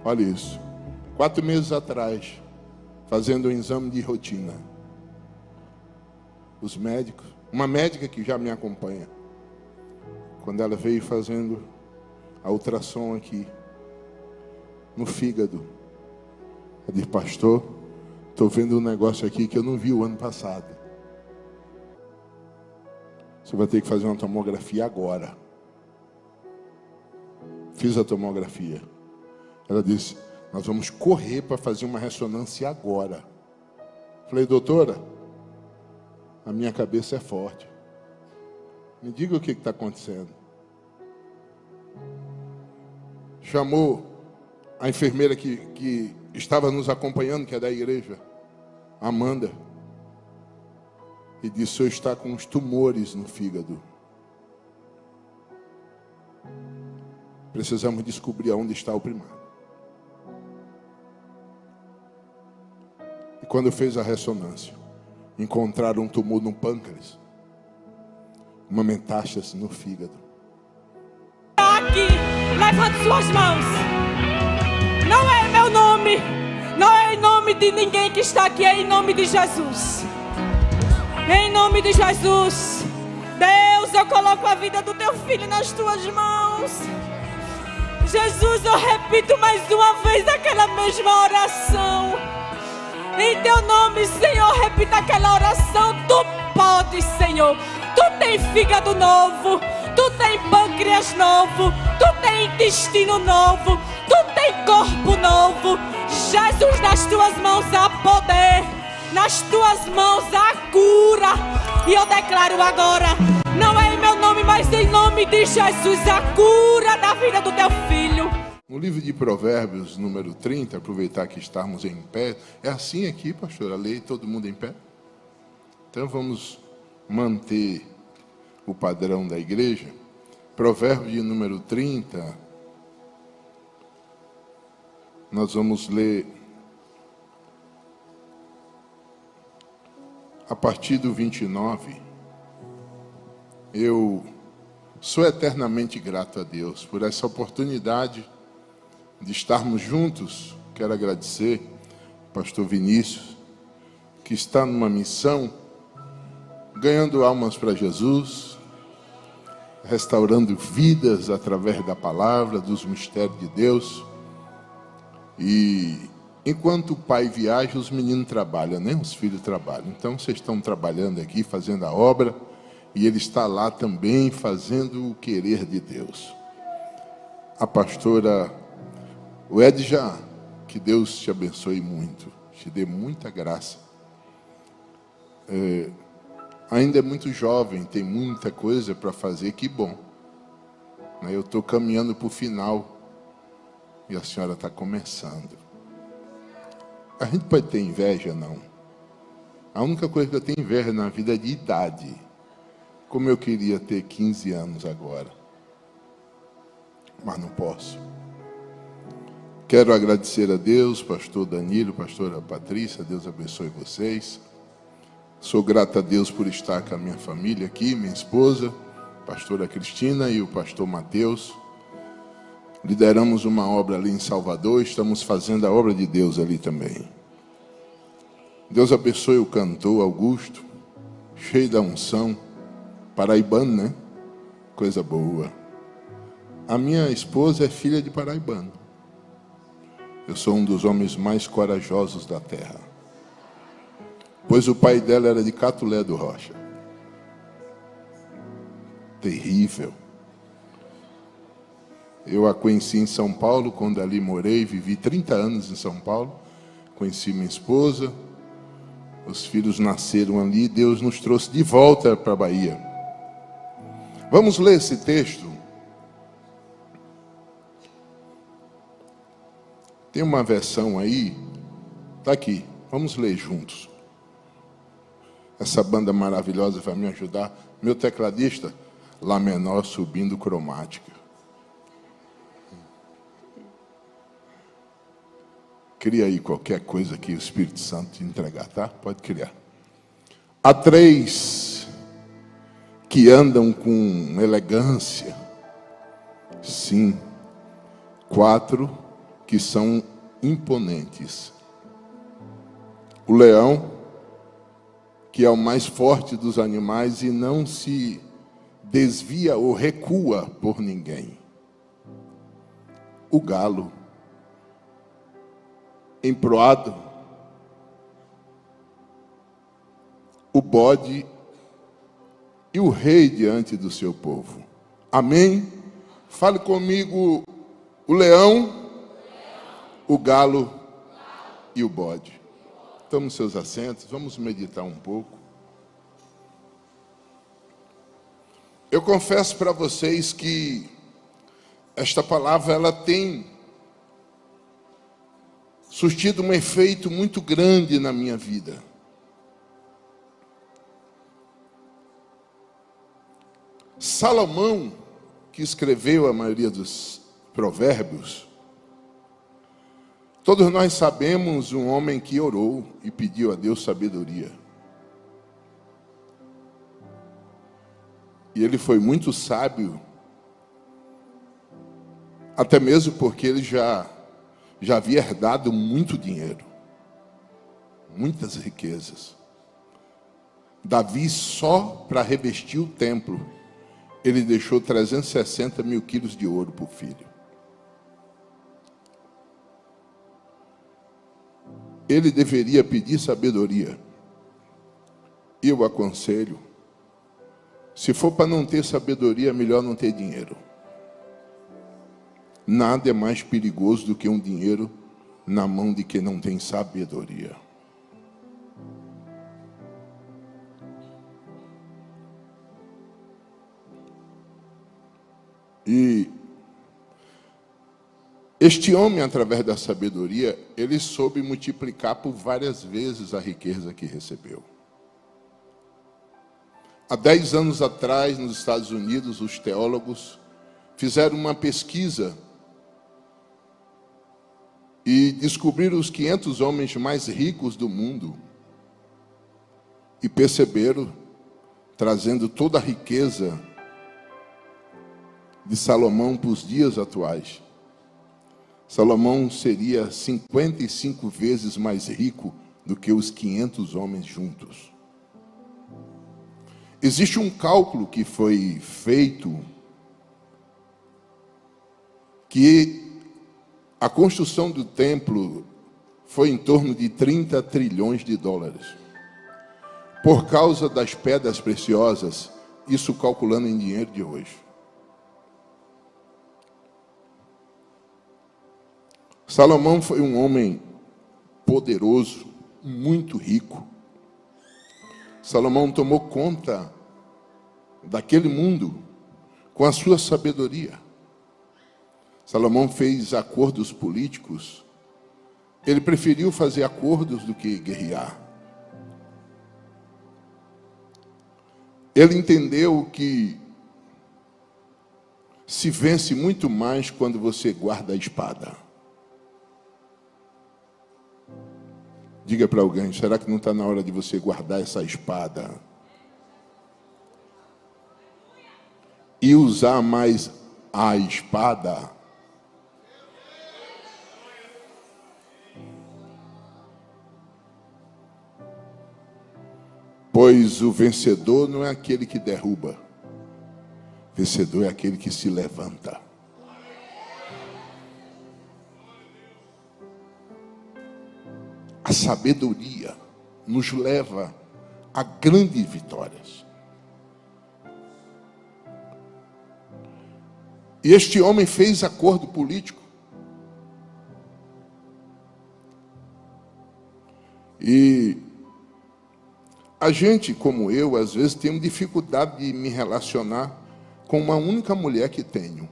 Olha isso. 4 meses atrás, fazendo um exame de rotina. Os médicos, uma médica que já me acompanha, quando ela veio fazendo a ultrassom aqui, no fígado, ela disse: pastor, estou vendo um negócio aqui que eu não vi o ano passado. Você vai ter que fazer uma tomografia agora. Fiz a tomografia. Ela disse: nós vamos correr para fazer uma ressonância agora. Falei: doutora, a minha cabeça é forte. Me diga o que está acontecendo. Chamou a enfermeira que estava nos acompanhando, que é da igreja, Amanda, e disse: o senhor está com uns tumores no fígado. Precisamos descobrir onde está o primário. E quando fez a ressonância, encontraram um tumor no pâncreas, uma metástase no fígado. Aqui, levante suas mãos. Não é meu nome, não é em nome de ninguém que está aqui, é em nome de Jesus. Em nome de Jesus. Deus, eu coloco a vida do teu filho nas tuas mãos. Jesus, eu repito mais uma vez aquela mesma oração. Em teu nome, Senhor, repita aquela oração. Tu podes, Senhor. Tu tem fígado novo, tu tem pâncreas novo, tu tem intestino novo, tu tem corpo novo. Jesus, nas tuas mãos há poder, nas tuas mãos há cura. E eu declaro agora, não é em meu nome, mas em nome de Jesus, a cura da vida do teu filho. No livro de Provérbios, número 30, aproveitar que estamos em pé. É assim aqui, pastor, a lei, todo mundo em pé? Então vamos manter o padrão da igreja. Provérbios de número 30, nós vamos ler a partir do 29. Eu sou eternamente grato a Deus por essa oportunidade de estarmos juntos. Quero agradecer ao pastor Vinícius, que está numa missão, ganhando almas para Jesus, restaurando vidas através da palavra, dos mistérios de Deus. E enquanto o pai viaja, os meninos trabalham, né? Os filhos trabalham. Então vocês estão trabalhando aqui, fazendo a obra, e ele está lá também fazendo o querer de Deus. A pastora Edja, que Deus te abençoe muito, te dê muita graça. Ainda é muito jovem, tem muita coisa para fazer, que bom. Eu estou caminhando para o final e a senhora está começando. A gente pode ter inveja, não. A única coisa que eu tenho inveja na vida é de idade. Como eu queria ter 15 anos agora, mas não posso. Quero agradecer a Deus, pastor Danilo, pastora Patrícia, Deus abençoe vocês. Sou grato a Deus por estar com a minha família aqui, minha esposa, pastora Cristina e o pastor Mateus. Lideramos uma obra ali em Salvador, estamos fazendo a obra de Deus ali também. Deus abençoe o cantor Augusto, cheio da unção, paraibano, né? Coisa boa. A minha esposa é filha de paraibano. Eu sou um dos homens mais corajosos da terra, pois o pai dela era de Catulé do Rocha. Terrível. Eu a conheci em São Paulo, quando ali morei, vivi 30 anos em São Paulo. Conheci minha esposa, os filhos nasceram ali, Deus nos trouxe de volta para a Bahia. Vamos ler esse texto. Tem uma versão aí, está aqui, vamos ler juntos. Essa banda maravilhosa vai me ajudar. Meu tecladista, Lá menor subindo cromática. Cria aí qualquer coisa que o Espírito Santo te entregar, tá? Pode criar. Há 3 que andam com elegância. Sim. 4 que são imponentes. O leão, que é o mais forte dos animais e não se desvia ou recua por ninguém. O galo, emproado. O bode e o rei diante do seu povo. Amém? Fale comigo: o leão, o galo e o bode. Tome seus assentos, vamos meditar um pouco. Eu confesso para vocês que esta palavra ela tem surtido um efeito muito grande na minha vida. Salomão, que escreveu a maioria dos provérbios, todos nós sabemos um homem que orou e pediu a Deus sabedoria. E ele foi muito sábio, até mesmo porque ele já havia herdado muito dinheiro, muitas riquezas. Davi, só para revestir o templo, ele deixou 360 mil quilos de ouro para o filho. Ele deveria pedir sabedoria. Eu aconselho, se for para não ter sabedoria, é melhor não ter dinheiro. Nada é mais perigoso do que um dinheiro na mão de quem não tem sabedoria. E este homem, através da sabedoria, ele soube multiplicar por várias vezes a riqueza que recebeu. Há 10 anos atrás, nos Estados Unidos, os teólogos fizeram uma pesquisa e descobriram os 500 homens mais ricos do mundo e perceberam, trazendo toda a riqueza de Salomão para os dias atuais, Salomão seria 55 vezes mais rico do que os 500 homens juntos. Existe um cálculo que foi feito que a construção do templo foi em torno de 30 trilhões de dólares. Por causa das pedras preciosas, isso calculando em dinheiro de hoje. Salomão foi um homem poderoso, muito rico. Salomão tomou conta daquele mundo com a sua sabedoria. Salomão fez acordos políticos. Ele preferiu fazer acordos do que guerrear. Ele entendeu que se vence muito mais quando você guarda a espada. Diga para alguém, será que não está na hora de você guardar essa espada? E usar mais a espada? Pois o vencedor não é aquele que derruba. O vencedor é aquele que se levanta. A sabedoria nos leva a grandes vitórias. E este homem fez acordo político. E a gente, como eu, às vezes tenho dificuldade de me relacionar com uma única mulher que tenho.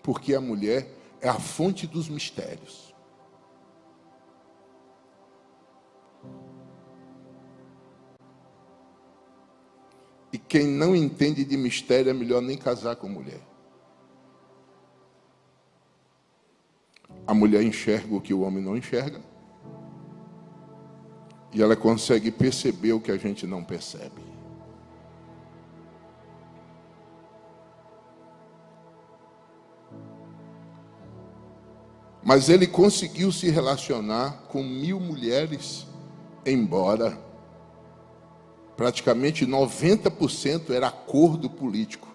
Porque a mulher é a fonte dos mistérios. E quem não entende de mistério é melhor nem casar com mulher. A mulher enxerga o que o homem não enxerga. E ela consegue perceber o que a gente não percebe. Mas ele conseguiu se relacionar com 1000 mulheres, embora praticamente 90% era acordo político.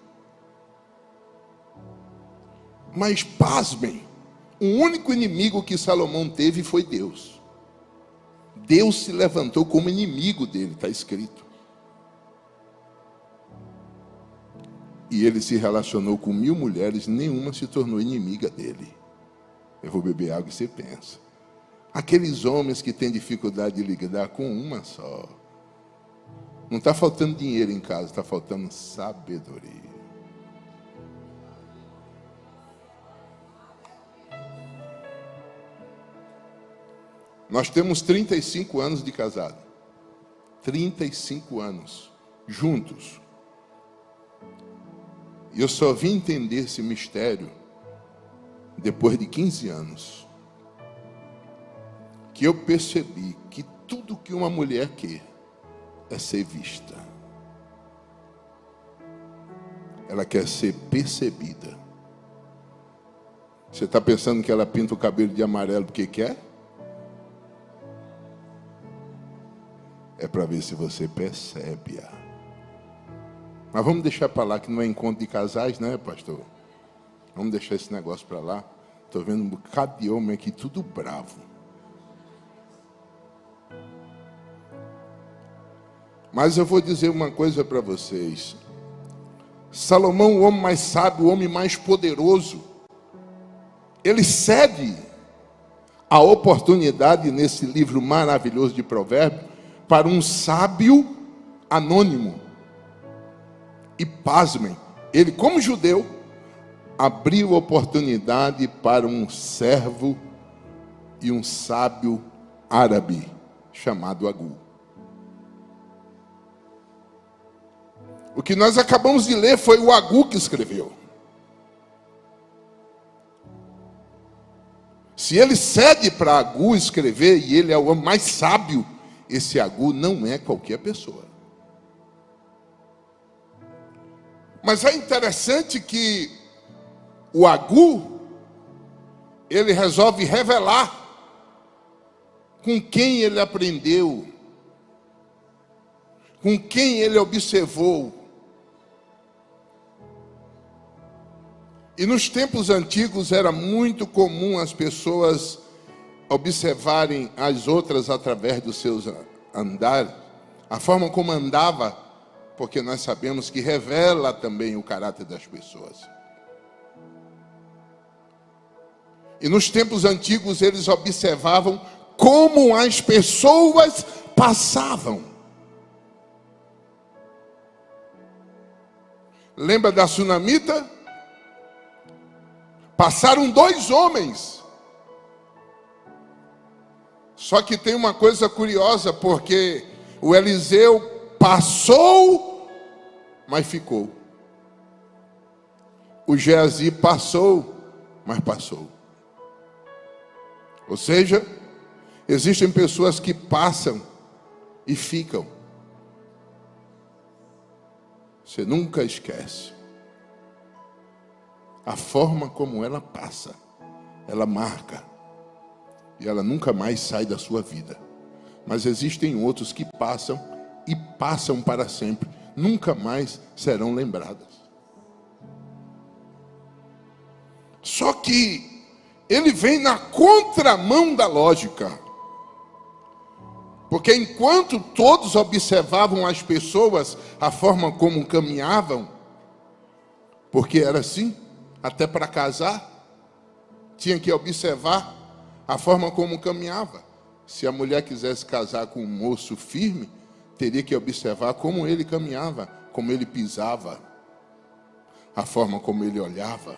Mas pasmem, o único inimigo que Salomão teve foi Deus. Deus se levantou como inimigo dele, está escrito. E ele se relacionou com 1000 mulheres, nenhuma se tornou inimiga dele. Eu vou beber água e você pensa. Aqueles homens que têm dificuldade de lidar com uma só. Não está faltando dinheiro em casa, está faltando sabedoria. Nós temos 35 anos de casado. 35 anos juntos. E eu só vim entender esse mistério depois de 15 anos. Que eu percebi que tudo que uma mulher quer é ser vista. Ela quer ser percebida. Você está pensando que ela pinta o cabelo de amarelo porque quer? É para ver se você percebe-a. Mas vamos deixar para lá, que não é encontro de casais, né, pastor? Vamos deixar esse negócio para lá. Estou vendo um bocado de homem aqui, tudo bravo. Mas eu vou dizer uma coisa para vocês. Salomão, o homem mais sábio, o homem mais poderoso, ele cede a oportunidade nesse livro maravilhoso de Provérbios para um sábio anônimo. E pasmem, ele como judeu abriu oportunidade para um servo e um sábio árabe chamado Agu. O que nós acabamos de ler foi o Agu que escreveu. Se ele cede para Agu escrever e ele é o homem mais sábio, esse Agu não é qualquer pessoa. Mas é interessante que o Agu, ele resolve revelar com quem ele aprendeu, com quem ele observou. E nos tempos antigos era muito comum as pessoas observarem as outras através dos seus andares, a forma como andava, porque nós sabemos que revela também o caráter das pessoas. E nos tempos antigos eles observavam como as pessoas passavam. Lembra da sunamita? Passaram 2 homens. Só que tem uma coisa curiosa, porque o Eliseu passou, mas ficou. O Geazi passou, mas passou. Ou seja, existem pessoas que passam e ficam. Você nunca esquece. A forma como ela passa, ela marca. E ela nunca mais sai da sua vida. Mas existem outros que passam e passam para sempre. Nunca mais serão lembradas. Só que ele vem na contramão da lógica. Porque enquanto todos observavam as pessoas, a forma como caminhavam, porque era assim, até para casar, tinha que observar a forma como caminhava. Se a mulher quisesse casar com um moço firme, teria que observar como ele caminhava, como ele pisava, a forma como ele olhava.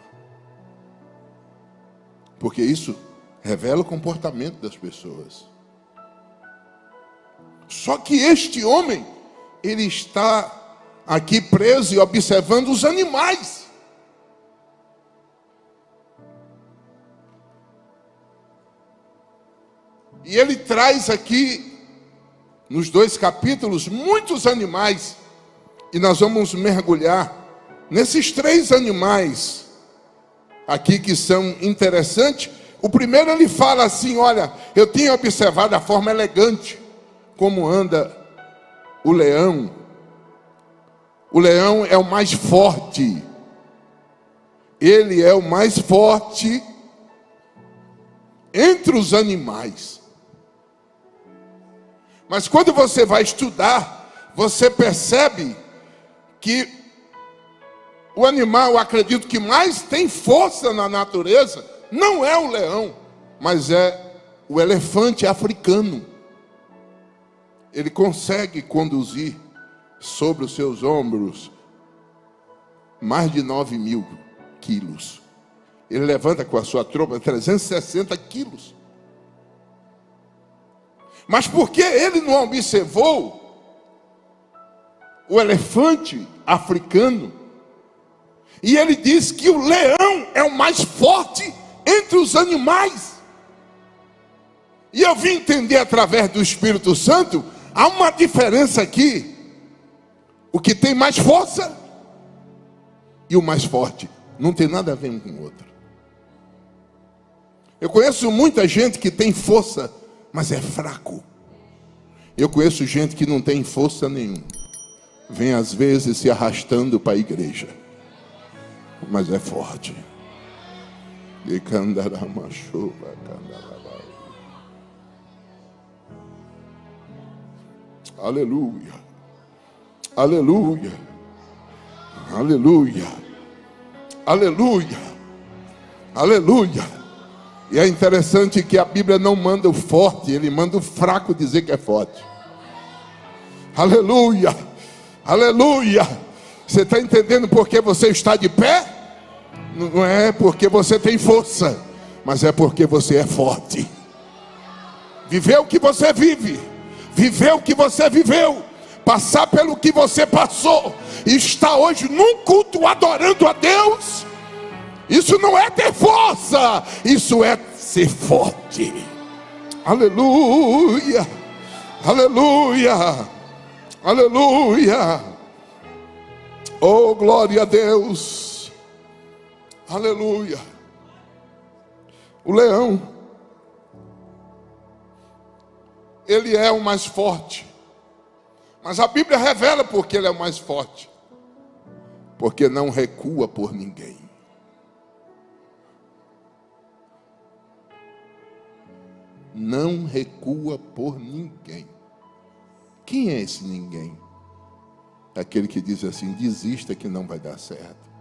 Porque isso revela o comportamento das pessoas. Só que este homem, ele está aqui preso e observando os animais. E ele traz aqui, nos 2 capítulos, muitos animais. E nós vamos mergulhar nesses 3 animais aqui que são interessantes. O primeiro ele fala assim, olha, eu tinha observado a forma elegante como anda o leão. O leão é o mais forte. Ele é o mais forte entre os animais. Mas quando você vai estudar, você percebe que o animal, acredito que mais tem força na natureza, não é o leão, mas é o elefante africano. Ele consegue conduzir sobre os seus ombros mais de 9.000 quilos. Ele levanta com a sua trompa 360 quilos. Mas por que ele não observou o elefante africano? E ele diz que o leão é o mais forte entre os animais. E eu vim entender através do Espírito Santo, há uma diferença aqui. O que tem mais força e o mais forte não tem nada a ver um com o outro. Eu conheço muita gente que tem força, mas é fraco. Eu conheço gente que não tem força nenhuma. Vem às vezes se arrastando para a igreja, mas é forte. E aleluia, aleluia, aleluia, aleluia, aleluia. E é interessante que a Bíblia não manda o forte, ele manda o fraco dizer que é forte. Aleluia, aleluia. Você está entendendo por que você está de pé? Não é porque você tem força, mas é porque você é forte. Viver o que você vive, viver o que você viveu, passar pelo que você passou, e estar hoje num culto adorando a Deus, isso não é ter força, isso é ser forte. Aleluia, aleluia, aleluia. Oh, glória a Deus. Aleluia. O leão, ele é o mais forte. Mas a Bíblia revela porque ele é o mais forte. Porque não recua por ninguém. Não recua por ninguém. Quem é esse ninguém? Aquele que diz assim: desista que não vai dar certo.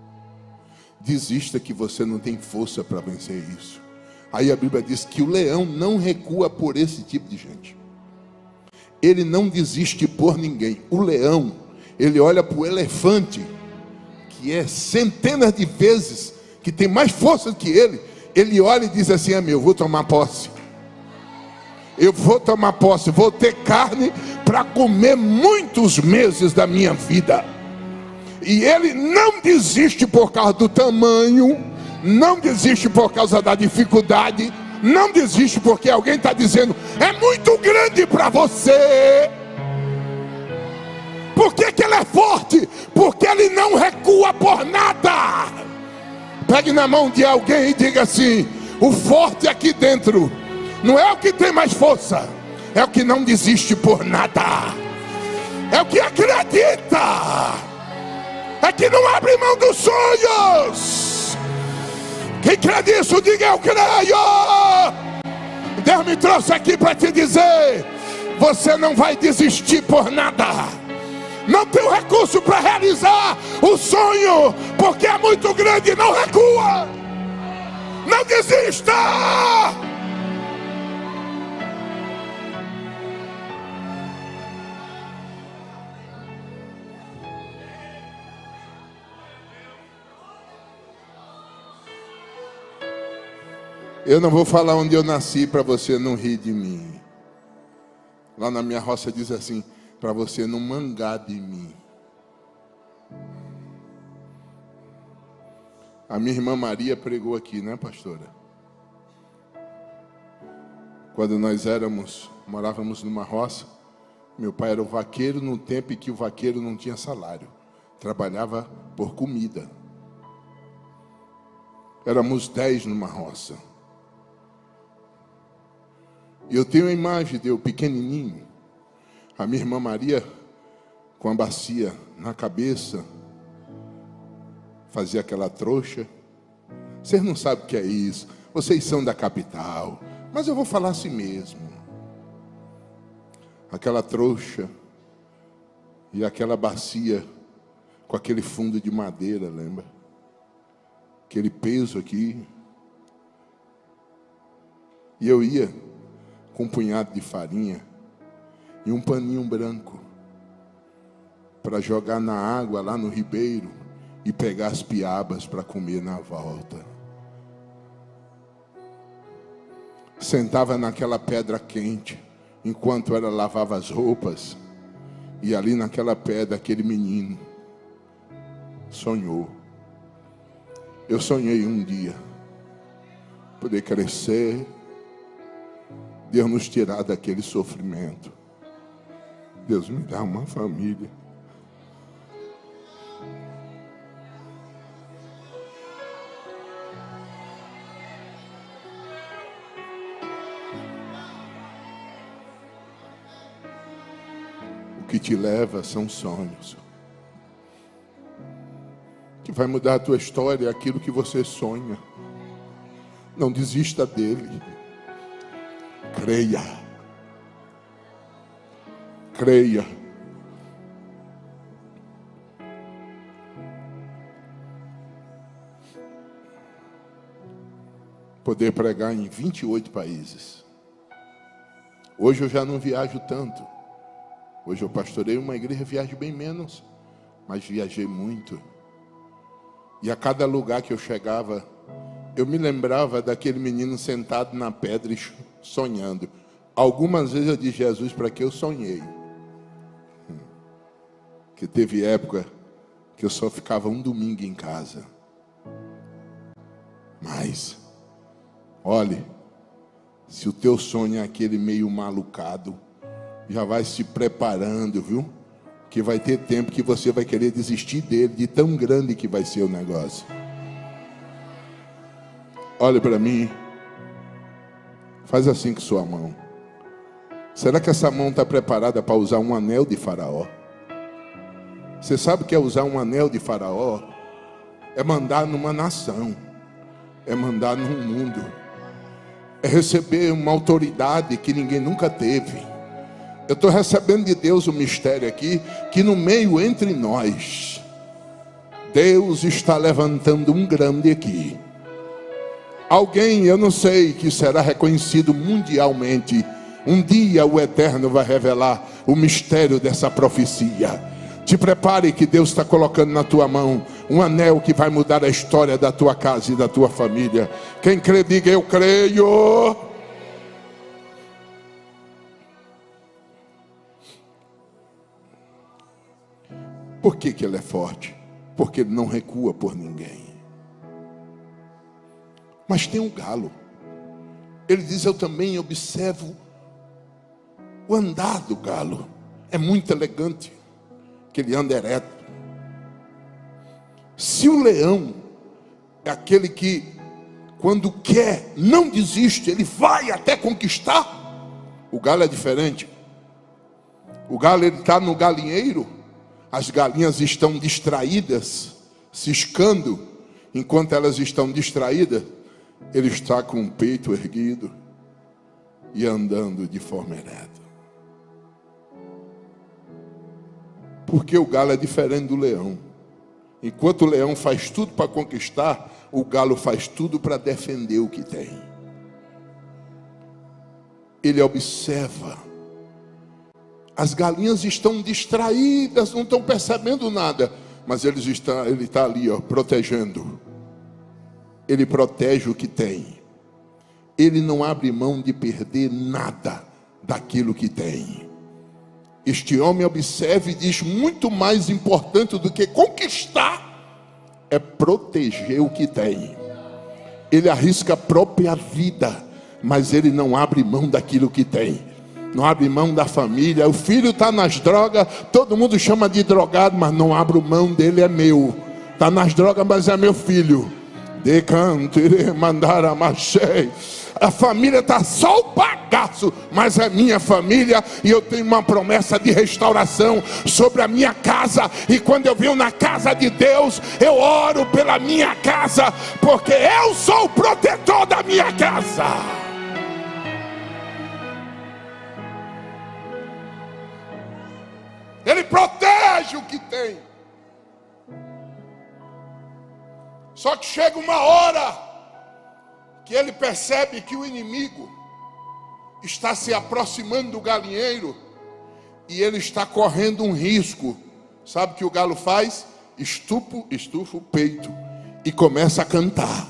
Desista que você não tem força para vencer isso. Aí a Bíblia diz que o leão não recua por esse tipo de gente. Ele não desiste por ninguém. O leão, ele olha para o elefante, que é centenas de vezes, que tem mais força do que ele. Ele olha e diz assim: eu vou tomar posse. Eu vou tomar posse, vou ter carne para comer muitos meses da minha vida. E ele não desiste por causa do tamanho, não desiste por causa da dificuldade, não desiste porque alguém está dizendo: é muito grande para você. Por que ele é forte? Porque ele não recua por nada. Pegue na mão de alguém e diga assim: o forte aqui dentro não é o que tem mais força, é o que não desiste por nada, é o que acredita, é que não abre mão dos sonhos. Quem crê nisso, diga: eu creio. Deus me trouxe aqui para te dizer: você não vai desistir por nada. Não tem o recurso para realizar o sonho, porque é muito grande. Não recua, não desista. Eu não vou falar onde eu nasci para você não rir de mim. Lá na minha roça diz assim: para você não mangar de mim. A minha irmã Maria pregou aqui, né, pastora? Quando nós morávamos numa roça, meu pai era o vaqueiro no tempo em que o vaqueiro não tinha salário. Trabalhava por comida. Éramos 10 numa roça. Eu tenho a imagem de eu pequenininho, a minha irmã Maria com a bacia na cabeça, fazia aquela trouxa. Vocês não sabem o que é isso, vocês são da capital, mas eu vou falar assim mesmo. Aquela trouxa e aquela bacia com aquele fundo de madeira, lembra? Aquele peso aqui. E eu ia com um punhado de farinha e um paninho branco para jogar na água lá no ribeiro e pegar as piabas para comer na volta. Sentava naquela pedra quente enquanto ela lavava as roupas, e ali naquela pedra aquele menino sonhou. Eu sonhei um dia poder crescer, Deus nos tirar daquele sofrimento, Deus me dá uma família. O que te leva são sonhos. O que vai mudar a tua história é aquilo que você sonha. Não desista dele. Creia. Creia. Poder pregar em 28 países. Hoje eu já não viajo tanto. Hoje eu pastorei uma igreja, viajo bem menos, mas viajei muito. E a cada lugar que eu chegava, eu me lembrava daquele menino sentado na pedra e sonhando. Algumas vezes eu disse: Jesus, para que eu sonhei? Que teve época que eu só ficava um domingo em casa. Mas, olhe, se o teu sonho é aquele meio malucado, já vai se preparando, viu? Que vai ter tempo que você vai querer desistir dele, de tão grande que vai ser o negócio. Olha para mim. Faz assim com sua mão. Será que essa mão está preparada para usar um anel de Faraó? Você sabe o que é usar um anel de Faraó? É mandar numa nação. É mandar num mundo. É receber uma autoridade que ninguém nunca teve. Eu estou recebendo de Deus um mistério aqui, que no meio entre nós, Deus está levantando um grande aqui. Alguém, eu não sei, que será reconhecido mundialmente. Um dia o Eterno vai revelar o mistério dessa profecia. Te prepare, que Deus está colocando na tua mão um anel que vai mudar a história da tua casa e da tua família. Quem crê, diga: eu creio. Por que ele é forte? Porque ele não recua por ninguém. Mas tem um galo. Ele diz: eu também observo o andar do galo. É muito elegante, que ele anda ereto. Se o leão é aquele que, quando quer, não desiste, ele vai até conquistar, o galo é diferente. O galo, ele está no galinheiro. As galinhas estão distraídas, ciscando. Enquanto elas estão distraídas, ele está com o peito erguido e andando de forma ereta. Porque o galo é diferente do leão. Enquanto o leão faz tudo para conquistar, o galo faz tudo para defender o que tem. Ele observa. As galinhas estão distraídas, não estão percebendo nada, mas ele está ali, protegendo. Ele protege o que tem. Ele não abre mão de perder nada daquilo que tem. Este homem, observe, diz: muito mais importante do que conquistar é proteger o que tem. Ele arrisca a própria vida, mas ele não abre mão daquilo que tem. Não abre mão da família. O filho está nas drogas, todo mundo chama de drogado, mas não abro mão dele, é meu. Está nas drogas, mas é meu filho. De canto, irei mandar a marchei. A família está só o bagaço. fracasso, mas é minha família, e eu tenho uma promessa de restauração sobre a minha casa. E quando eu venho na casa de Deus, eu oro pela minha casa, porque eu sou o protetor da minha casa. Ele protege o que tem. Só que chega uma hora que ele percebe que o inimigo está se aproximando do galinheiro e ele está correndo um risco. Sabe o que o galo faz? Estufa o peito e começa a cantar.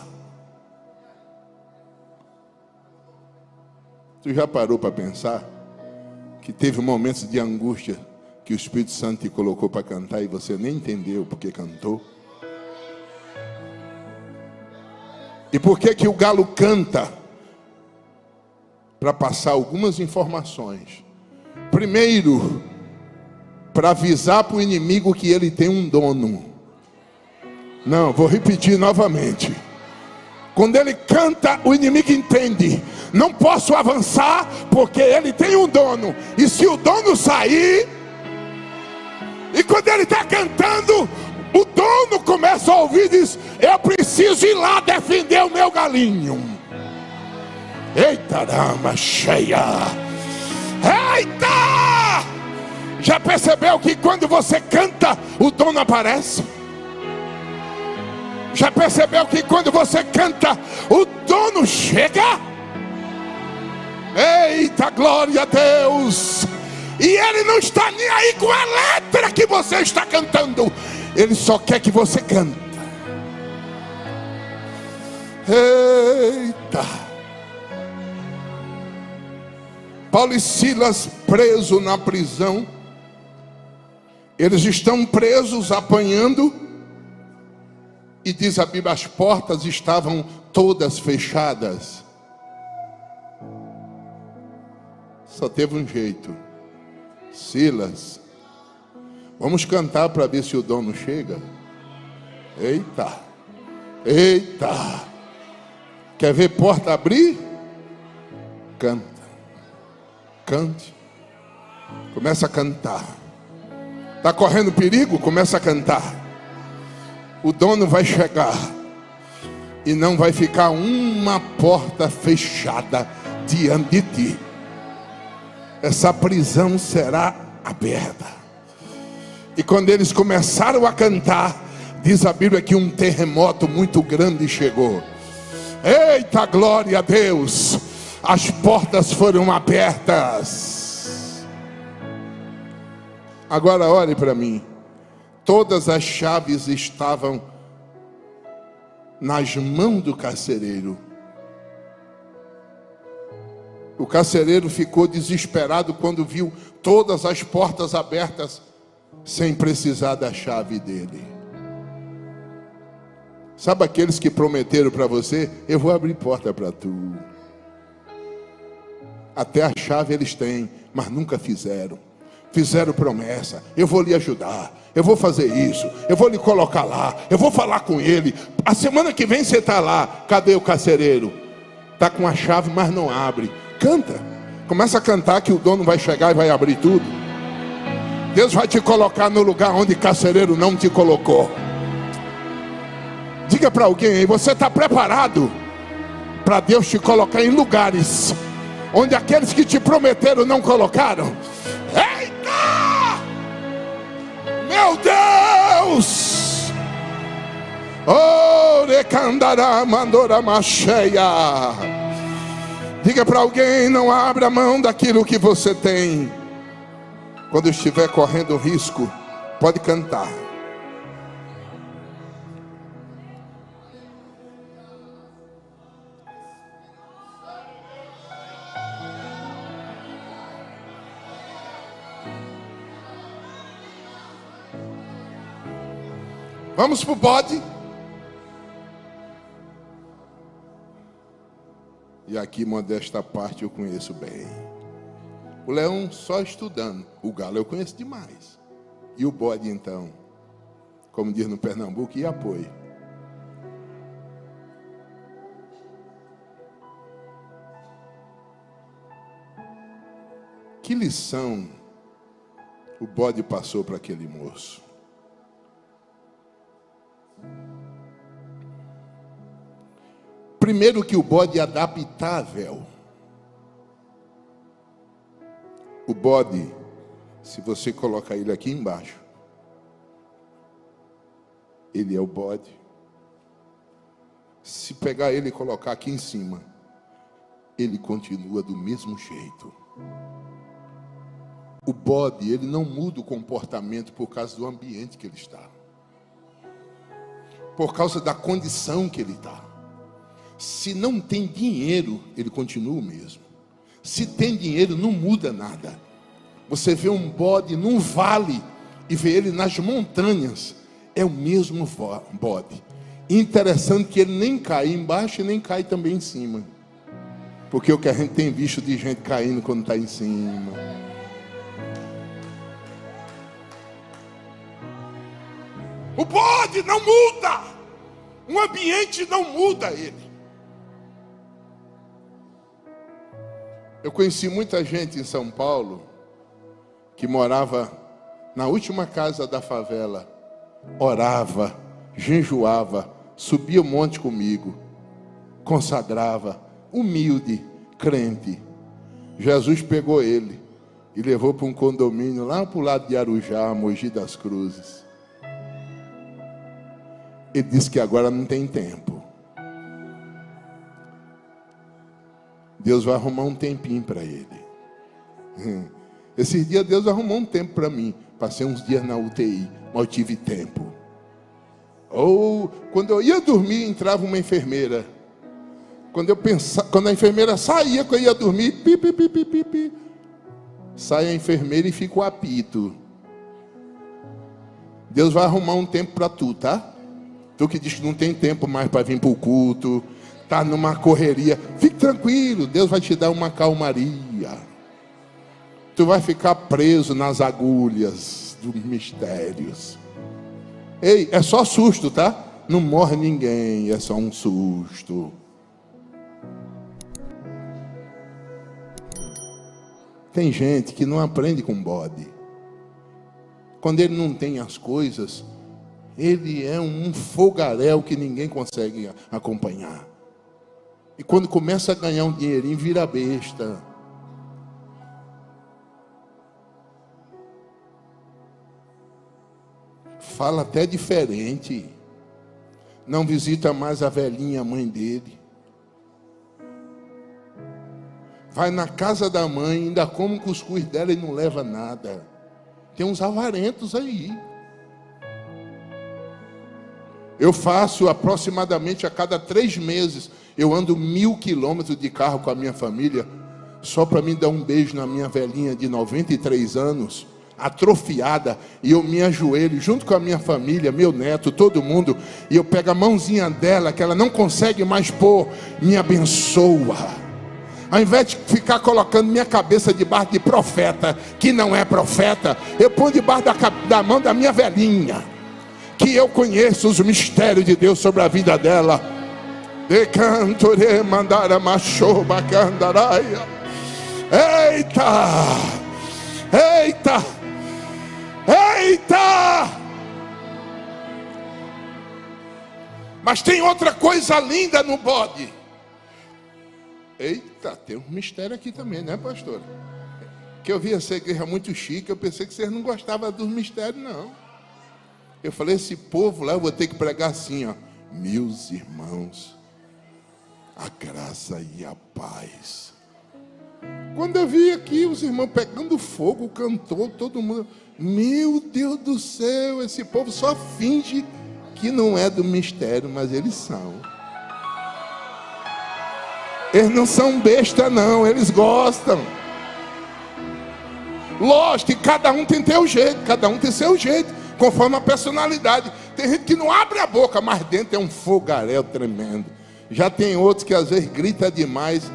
Tu já parou para pensar que teve momentos de angústia que o Espírito Santo te colocou para cantar e você nem entendeu porque cantou? E por que o galo canta? Para passar algumas informações. Primeiro, para avisar para o inimigo que ele tem um dono. Não, vou repetir novamente. Quando ele canta, o inimigo entende: não posso avançar porque ele tem um dono. E se o dono sair, e quando ele está cantando, o dono começa a ouvir e diz: eu preciso ir lá defender o meu galinho. Eita, dama cheia. Eita! Já percebeu que quando você canta, o dono aparece? Já percebeu que quando você canta, o dono chega? Eita, glória a Deus! E ele não está nem aí com a letra que você está cantando. Ele só quer que você cante. Eita! Paulo e Silas presos na prisão. Eles estão presos, apanhando. E diz a Bíblia, as portas estavam todas fechadas. Só teve um jeito. Silas, vamos cantar para ver se o dono chega. Eita, eita. Quer ver porta abrir? Canta, cante. Começa a cantar. Está correndo perigo? Começa a cantar. O dono vai chegar e não vai ficar uma porta fechada diante de ti. Essa prisão será aberta. E quando eles começaram a cantar, diz a Bíblia que um terremoto muito grande chegou. Eita, glória a Deus! As portas foram abertas. Agora olhe para mim. Todas as chaves estavam nas mãos do carcereiro. O carcereiro ficou desesperado quando viu todas as portas abertas, sem precisar da chave dele. Sabe aqueles que prometeram para você: eu vou abrir porta para tu. Até a chave eles têm, mas nunca fizeram. Fizeram promessa: eu vou lhe ajudar, eu vou fazer isso, eu vou lhe colocar lá, eu vou falar com ele. A semana que vem você está lá. Cadê o carcereiro? Está com a chave, mas não abre. Canta, começa a cantar que o dono vai chegar e vai abrir tudo. Deus vai te colocar no lugar onde o carcereiro não te colocou. Diga para alguém aí: você está preparado para Deus te colocar em lugares onde aqueles que te prometeram não colocaram? Eita! Meu Deus! Oh, recandará, mandora macheia. Diga para alguém: não abra mão daquilo que você tem. Quando estiver correndo risco, pode cantar. Vamos para o bode. E aqui, modesta parte, eu conheço bem. O leão só estudando. O galo eu conheço demais. E o bode, então, como diz no Pernambuco, e apoio. Que lição o bode passou para aquele moço? Primeiro, que o bode é adaptável. O bode, se você colocar ele aqui embaixo, ele é o bode. Se pegar ele e colocar aqui em cima, ele continua do mesmo jeito. O bode, ele não muda o comportamento por causa do ambiente que ele está, por causa da condição que ele está. Se não tem dinheiro, ele continua o mesmo. Se tem dinheiro, não muda nada. Você vê um bode num vale e vê ele nas montanhas, é o mesmo bode. Interessante que ele nem cai embaixo e nem cai também em cima. Porque o que a gente tem visto de gente caindo quando está em cima. O bode não muda. O ambiente não muda ele. Eu conheci muita gente em São Paulo que morava na última casa da favela, orava, jejuava, subia o monte comigo, consagrava, humilde, crente. Jesus pegou ele e levou para um condomínio lá para o lado de Arujá, Mogi das Cruzes. Ele disse que agora não tem tempo. Deus vai arrumar um tempinho para ele. Esses dias Deus arrumou um tempo para mim. Passei uns dias na UTI, mas eu tive tempo. Ou quando eu ia dormir, entrava uma enfermeira. Quando a enfermeira saía, que eu ia dormir, pi, pi, pi, pi, pi, pi. Sai a enfermeira e fica o apito. Deus vai arrumar um tempo para tu, tá? Tu que diz que não tem tempo mais para vir para o culto, está numa correria, fique tranquilo, Deus vai te dar uma calmaria. Tu vai ficar preso nas agulhas dos mistérios. Ei, é só susto, tá? Não morre ninguém, é só um susto. Tem gente que não aprende com bode. Quando ele não tem as coisas, ele é um fogaréu que ninguém consegue acompanhar. E quando começa a ganhar um dinheirinho, vira besta. Fala até diferente. Não visita mais a velhinha, a mãe dele. Vai na casa da mãe, ainda come o cuscuz dela e não leva nada. Tem uns avarentos aí. Eu faço aproximadamente a cada 3 meses. Eu ando 1000 quilômetros de carro com a minha família, só para me dar um beijo na minha velhinha de 93 anos, atrofiada, e eu me ajoelho junto com a minha família, meu neto, todo mundo, e eu pego a mãozinha dela, que ela não consegue mais pôr, me abençoa. Ao invés de ficar colocando minha cabeça debaixo de profeta, que não é profeta, eu ponho debaixo da mão da minha velhinha, que eu conheço os mistérios de Deus sobre a vida dela. De canture mandara machoba candaraia. Eita! Eita! Eita! Mas tem outra coisa linda no bode. Eita, tem um mistério aqui também, né, pastor? Que eu vi essa igreja muito chique, eu pensei que vocês não gostavam dos mistérios, não. Eu falei, esse povo lá, eu vou ter que pregar assim, ó. Meus irmãos, a graça e a paz. Quando eu vi aqui os irmãos pegando fogo, o cantor, todo mundo, meu Deus do céu, esse povo só finge que não é do mistério, mas eles são. Eles não são besta não, eles gostam. Lógico que cada um tem seu jeito, cada um tem seu jeito, conforme a personalidade. Tem gente que não abre a boca, mas dentro é um fogaréu tremendo. Já tem outros que às vezes grita demais.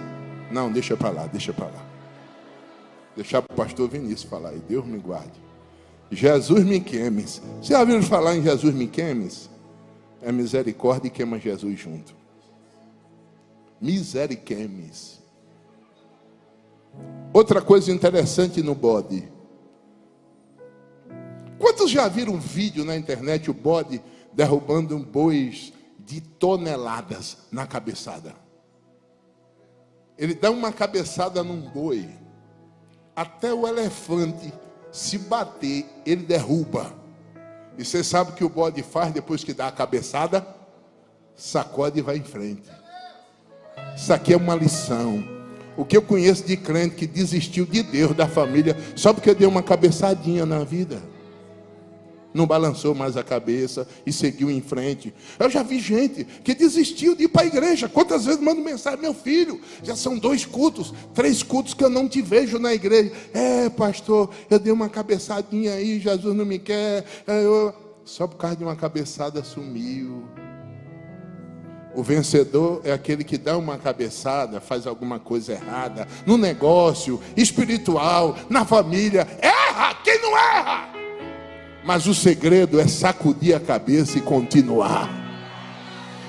Não, deixa para lá, deixa para lá. Deixar para o pastor Vinícius falar, e Deus me guarde. Jesus me quemes. Você já ouviu falar em Jesus me quemes? É misericórdia e queima Jesus junto. Misericórdia. Outra coisa interessante no bode. Quantos já viram um vídeo na internet, o bode derrubando bois de toneladas na cabeçada? Ele dá uma cabeçada num boi, até o elefante se bater, ele derruba. E você sabe o que o bode faz depois que dá a cabeçada? Sacode e vai em frente. Isso aqui é uma lição. O que eu conheço de crente que desistiu de Deus, da família, só porque deu uma cabeçadinha na vida. Não balançou mais a cabeça e seguiu em frente. Eu já vi gente que desistiu de ir para a igreja. Quantas vezes mando mensagem: meu filho, já são 2 cultos, 3 cultos que eu não te vejo na igreja. Pastor, eu dei uma cabeçadinha aí, Jesus não me quer. Só por causa de uma cabeçada sumiu. O vencedor é aquele que dá uma cabeçada, faz alguma coisa errada, no negócio, espiritual, na família. Erra quem não erra. Mas o segredo é sacudir a cabeça e continuar.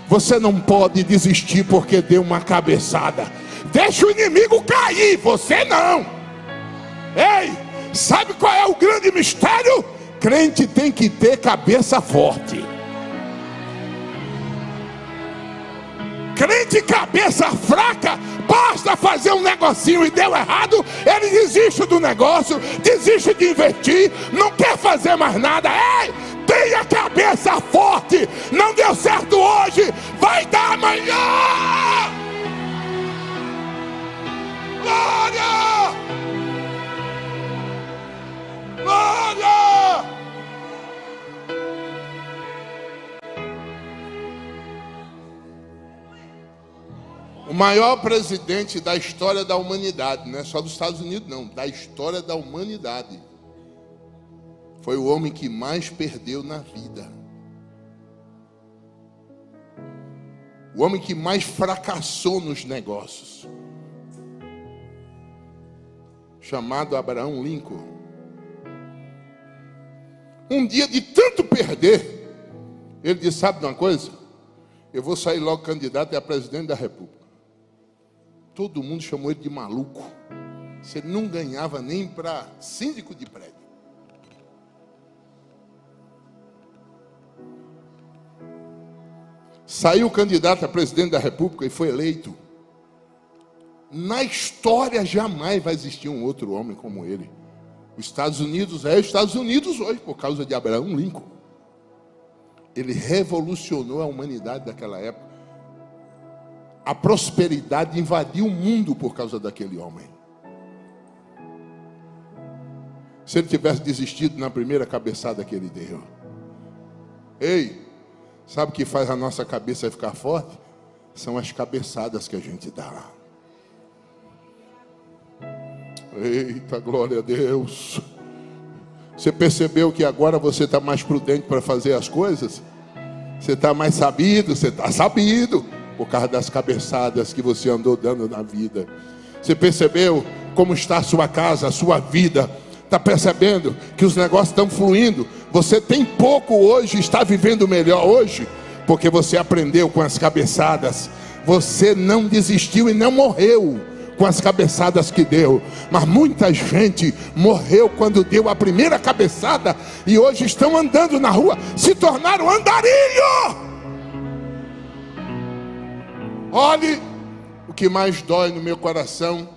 Você não pode desistir porque deu uma cabeçada. Deixa o inimigo cair, você não. Ei, sabe qual é o grande mistério? Crente tem que ter cabeça forte. Crente cabeça fraca, basta fazer um negocinho e deu errado, ele desiste do negócio, desiste de investir, não quer fazer mais nada. Ei, tenha cabeça forte. Não deu certo hoje, vai dar amanhã. Glória! Glória! O maior presidente da história da humanidade, não é só dos Estados Unidos não, da história da humanidade, foi o homem que mais perdeu na vida. O homem que mais fracassou nos negócios, chamado Abraham Lincoln. Um dia de tanto perder, ele disse: sabe de uma coisa? Eu vou sair logo candidato a presidente da República. Todo mundo chamou ele de maluco. Se ele não ganhava nem para síndico de prédio. Saiu candidato a presidente da República e foi eleito. Na história jamais vai existir um outro homem como ele. Os Estados Unidos é os Estados Unidos hoje por causa de Abraham Lincoln. Ele revolucionou a humanidade daquela época. A prosperidade invadiu o mundo por causa daquele homem. Se ele tivesse desistido na primeira cabeçada que ele deu. Ei, sabe o que faz a nossa cabeça ficar forte? São as cabeçadas que a gente dá. Eita, glória a Deus. Você percebeu que agora você está mais prudente para fazer as coisas? Você está mais sabido? Você está sabido por causa das cabeçadas que você andou dando na vida. Você percebeu como está a sua casa, a sua vida? Está percebendo que os negócios estão fluindo? Você tem pouco hoje, está vivendo melhor hoje, porque você aprendeu com as cabeçadas. Você não desistiu e não morreu com as cabeçadas que deu. Mas muita gente morreu quando deu a primeira cabeçada e hoje estão andando na rua, se tornaram andarilho. Olhe, o que mais dói no meu coração,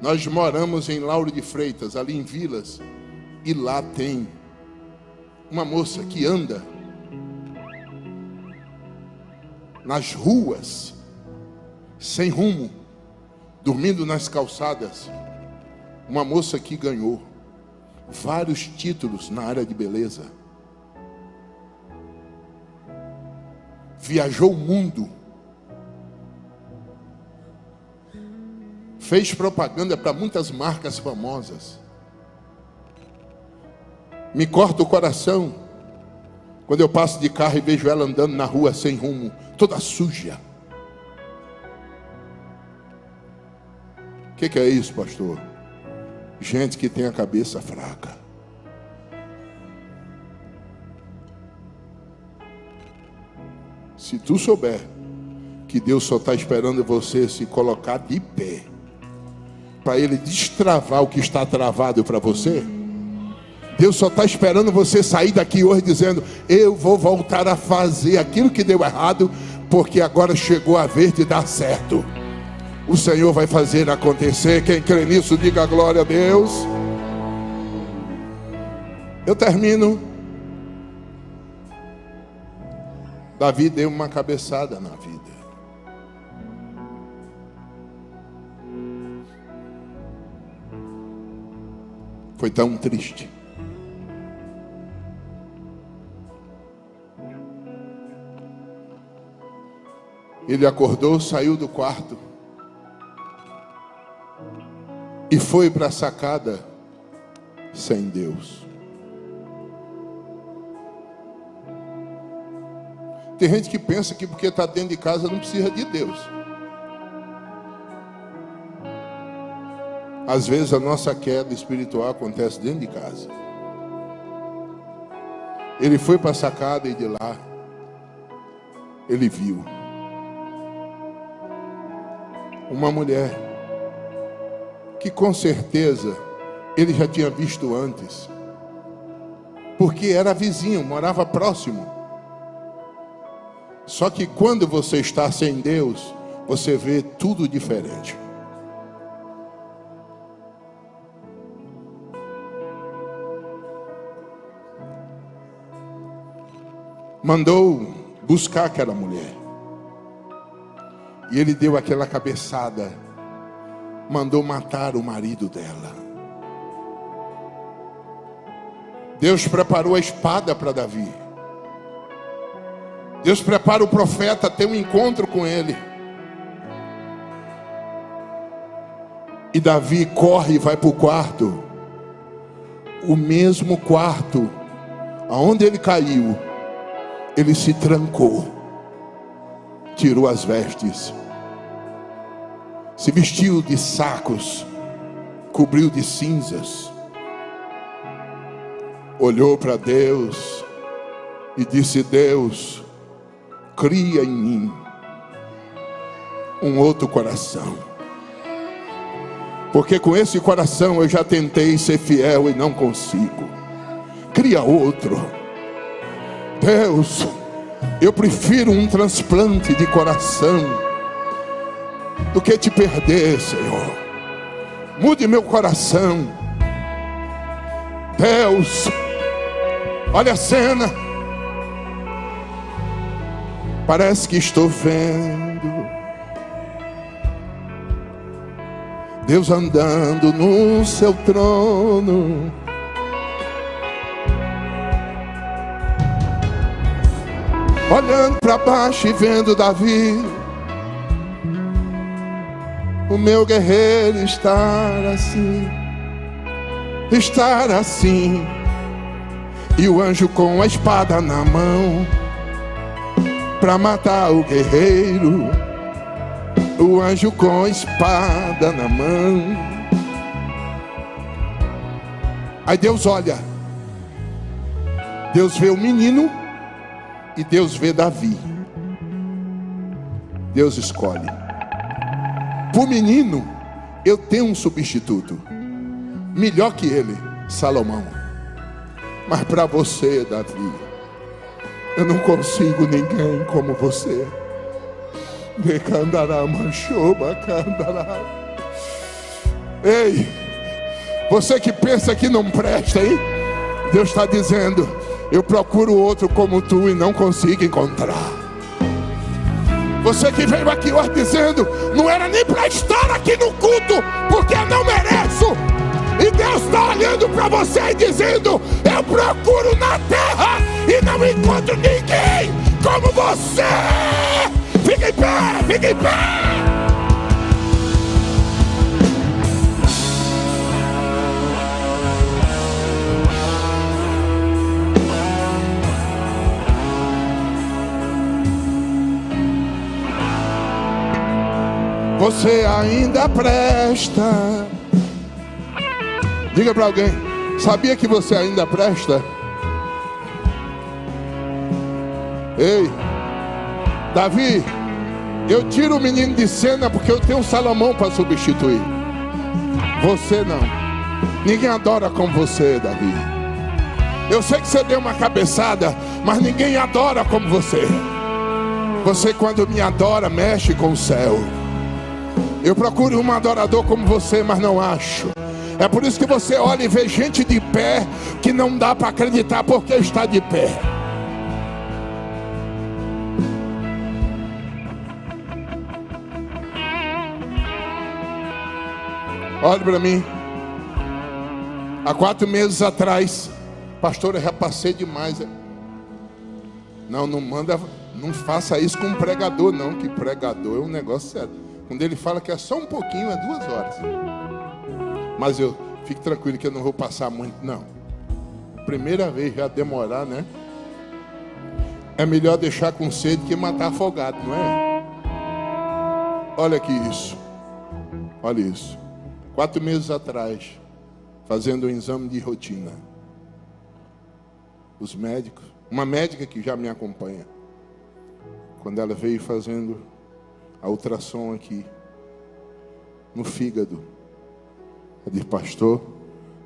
nós moramos em Lauro de Freitas, ali em Vilas, e lá tem uma moça que anda nas ruas, sem rumo, dormindo nas calçadas. Uma moça que ganhou vários títulos na área de beleza, viajou o mundo, fez propaganda para muitas marcas famosas. Me corta o coração quando eu passo de carro e vejo ela andando na rua sem rumo, toda suja. O que é isso, pastor? Gente que tem a cabeça fraca. Se tu souber que Deus só está esperando você se colocar de pé, para Ele destravar o que está travado para você. Deus só está esperando você sair daqui hoje dizendo: eu vou voltar a fazer aquilo que deu errado, porque agora chegou a vez de dar certo. O Senhor vai fazer acontecer. Quem crê nisso, diga glória a Deus. Eu termino. Davi deu uma cabeçada na vida. Foi tão triste. Ele acordou, saiu do quarto e foi para a sacada sem Deus. Tem gente que pensa que porque está dentro de casa não precisa de Deus. Às vezes a nossa queda espiritual acontece dentro de casa. Ele foi para a sacada e de lá ele viu uma mulher que com certeza ele já tinha visto antes, porque era vizinho, morava próximo. Só que quando você está sem Deus, você vê tudo diferente. Mandou buscar aquela mulher. E ele deu aquela cabeçada. Mandou matar o marido dela. Deus preparou a espada para Davi. Deus prepara o profeta a ter um encontro com ele. E Davi corre e vai para o quarto. O mesmo quarto aonde ele caiu. Ele se trancou. Tirou as vestes. Se vestiu de sacos. Cobriu de cinzas. Olhou para Deus. E disse: Deus, cria em mim um outro coração. Porque com esse coração eu já tentei ser fiel e não consigo. Cria outro. Deus, eu prefiro um transplante de coração do que te perder, Senhor. Mude meu coração. Deus, olha a cena. Parece que estou vendo Deus andando no seu trono. Olhando para baixo e vendo Davi, o meu guerreiro estar assim, e o anjo com a espada na mão, para matar o guerreiro, o anjo com a espada na mão. Aí Deus olha, Deus vê o menino e Deus vê Davi. Deus escolhe. Para o menino, eu tenho um substituto melhor que ele, Salomão. Mas para você, Davi, eu não consigo ninguém como você. Ei, você que pensa que não presta, hein? Deus está dizendo: eu procuro outro como tu e não consigo encontrar. Você que veio aqui hoje dizendo: não era nem para estar aqui no culto, porque eu não mereço. E Deus está olhando para você e dizendo: eu procuro na terra e não encontro ninguém como você. Fique em pé, fique em pé. Você ainda presta. Diga para alguém: sabia que você ainda presta? Ei, Davi, eu tiro o menino de cena porque eu tenho um Salomão para substituir. Você não. Ninguém adora como você, Davi. Eu sei que você deu uma cabeçada, mas ninguém adora como você. Você, quando me adora, mexe com o céu. Eu procuro um adorador como você, mas não acho. É por isso que você olha e vê gente de pé que não dá para acreditar porque está de pé. Olhe para mim. Há 4 meses atrás, pastor, eu já passei demais. Não manda, não faça isso com um pregador, não, que pregador é um negócio sério. Quando ele fala que é só um pouquinho, é 2 horas. Mas eu fique tranquilo que eu não vou passar muito, não. Primeira vez já demorar, né? É melhor deixar com sede que matar afogado, não é? Olha aqui isso. Olha isso. 4 meses atrás, fazendo um exame de rotina. Os médicos, uma médica que já me acompanha, quando ela veio fazendo a ultrassom aqui, no fígado, ela disse, pastor,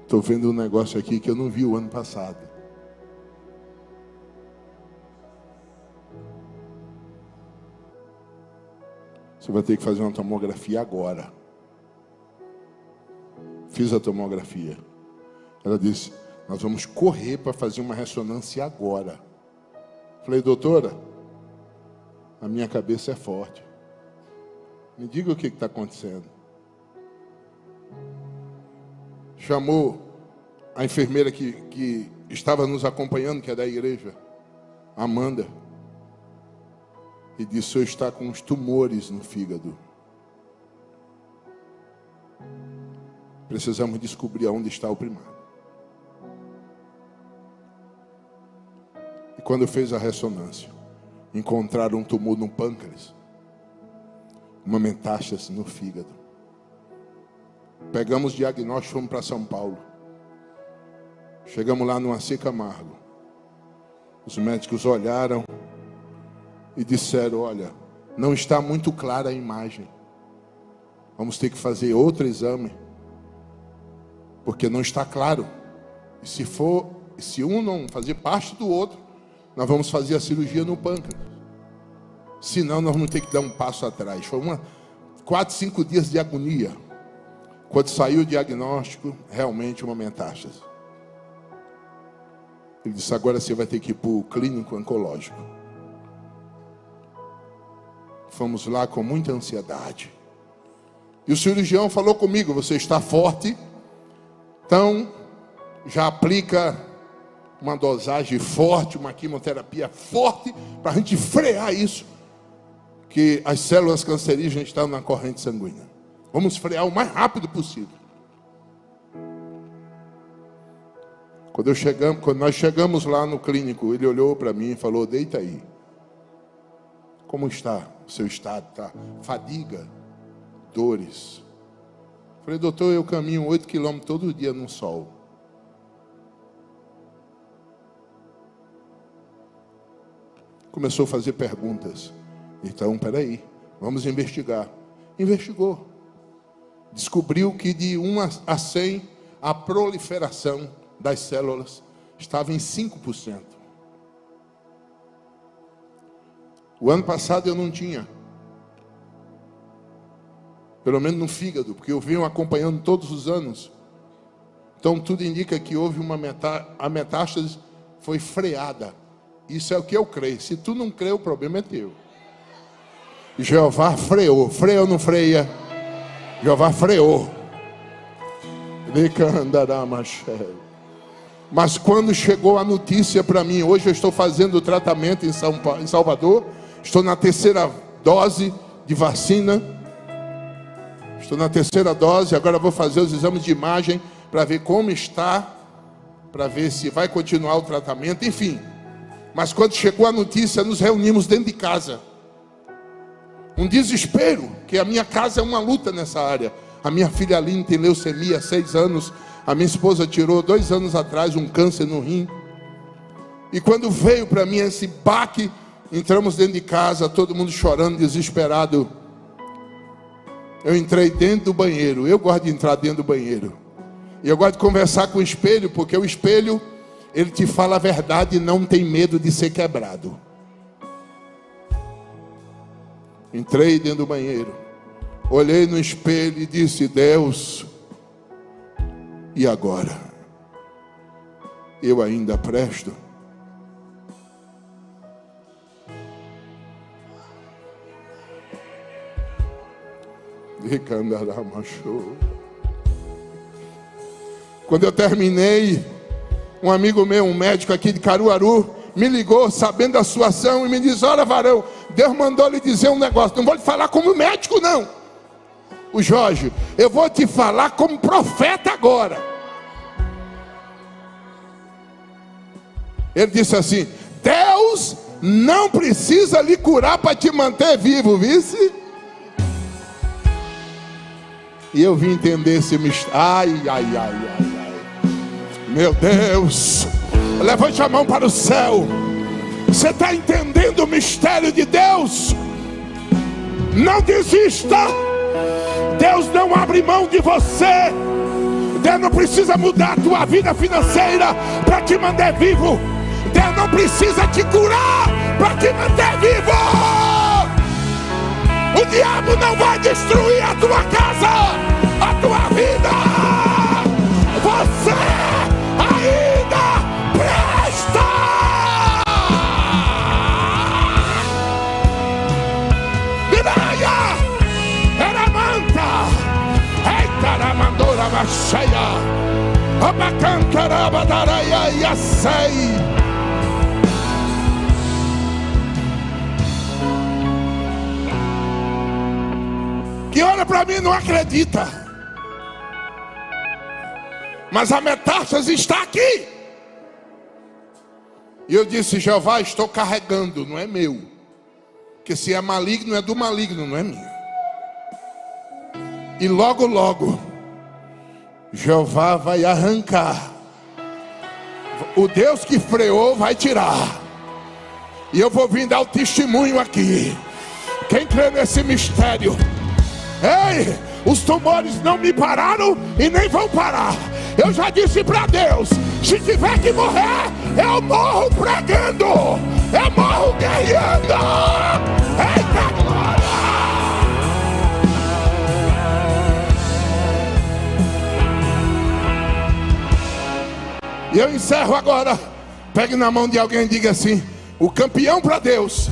estou vendo um negócio aqui que eu não vi o ano passado. Você vai ter que fazer uma tomografia agora. Fiz a tomografia. Ela disse, nós vamos correr para fazer uma ressonância agora. Falei, doutora, a minha cabeça é forte. Me diga o que está acontecendo. Chamou a enfermeira que estava nos acompanhando, que é da igreja, Amanda, e disse, o senhor está com uns tumores no fígado. Precisamos descobrir aonde está o primário. E quando fez a ressonância, encontraram um tumor no pâncreas, uma metástase no fígado. Pegamos o diagnóstico, fomos para São Paulo. Chegamos lá no Assis Camargo. Os médicos olharam e disseram, olha, não está muito clara a imagem. Vamos ter que fazer outro exame, porque não está claro. E se um não fazer parte do outro, nós vamos fazer a cirurgia no pâncreas. Senão nós vamos ter que dar um passo atrás. Foi 4, 5 dias de agonia. Quando saiu o diagnóstico, realmente uma metástase. Ele disse, agora você vai ter que ir para o clínico oncológico. Fomos lá com muita ansiedade. E o cirurgião falou comigo, você está forte, então já aplica uma dosagem forte, uma quimioterapia forte, para a gente frear isso, que as células cancerígenas estão na corrente sanguínea. Vamos frear o mais rápido possível. Quando nós chegamos lá no clínico, ele olhou para mim e falou, deita aí. Como está o seu estado? Tá? Fadiga, dores. Falei, doutor, eu caminho 8 quilômetros todo dia no sol. Começou a fazer perguntas. Então, peraí, vamos investigar. Investigou. Descobriu que de 1 a 100, a proliferação das células estava em 5%. O ano passado eu não tinha. Pelo menos no fígado, porque eu venho acompanhando todos os anos. Então tudo indica que houve a metástase foi freada. Isso é o que eu creio. Se tu não crê, o problema é teu. Jeová freou. Freia ou não freia? Jeová freou. Mas quando chegou a notícia para mim, hoje eu estou fazendo o tratamento em Salvador, estou na 3ª dose de vacina, estou na 3ª dose, agora vou fazer os exames de imagem para ver como está, para ver se vai continuar o tratamento, enfim. Mas quando chegou a notícia, nos reunimos dentro de casa. Um desespero, que a minha casa é uma luta nessa área. A minha filha Aline tem leucemia há 6 anos. A minha esposa tirou 2 anos atrás um câncer no rim. E quando veio para mim esse baque, entramos dentro de casa, todo mundo chorando, desesperado. Eu entrei dentro do banheiro. Eu gosto de entrar dentro do banheiro. E eu gosto de conversar com o espelho, porque o espelho, ele te fala a verdade e não tem medo de ser quebrado. Entrei dentro do banheiro, olhei no espelho e disse: Deus, e agora? Eu ainda presto? Quando eu terminei, um amigo meu, um médico aqui de Caruaru, me ligou sabendo da situação e me disse: olha, varão, Deus mandou lhe dizer um negócio. Não vou lhe falar como médico, não, o Jorge, eu vou te falar como profeta agora. Ele disse assim: Deus não precisa lhe curar para te manter vivo, vice? E eu vim entender esse mistério. Ai. Meu Deus, levante a mão para o céu. Você está entendendo o mistério de Deus? Não desista. Deus não abre mão de você. Deus não precisa mudar a tua vida financeira para te manter vivo. Deus não precisa te curar para te manter vivo. O diabo não vai destruir a tua casa, a tua vida. Você ainda presta. Miraia, era manta, eita, ramandora baixeia, abacantara badaraia e assei. Que olha para mim, não acredita, mas a metástase está aqui. E eu disse: Jeová, estou carregando, não é meu, que se é maligno é do maligno, não é minha. E logo Jeová vai arrancar. O Deus que freou vai tirar. E eu vou vir dar o testemunho aqui. Quem crê nesse mistério? Ei, os tumores não me pararam e nem vão parar. Eu já disse para Deus: se tiver que morrer, eu morro pregando, eu morro guerreando. Eita glória! E eu encerro agora. Pegue na mão de alguém e diga assim: o campeão para Deus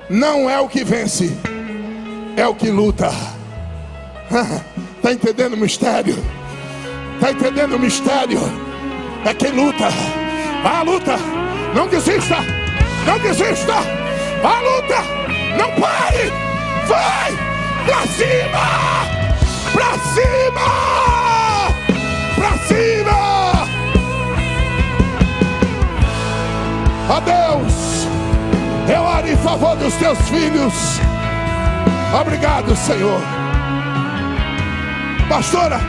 não é o que vence, é o que luta. Está entendendo o mistério? Está entendendo o mistério? É quem luta. Vá à luta. Não desista. Não desista. Vá à luta. Não pare. Vai. Pra cima. Pra cima. Pra cima. Ó Deus, eu oro em favor dos teus filhos. Obrigado, Senhor. Pastora,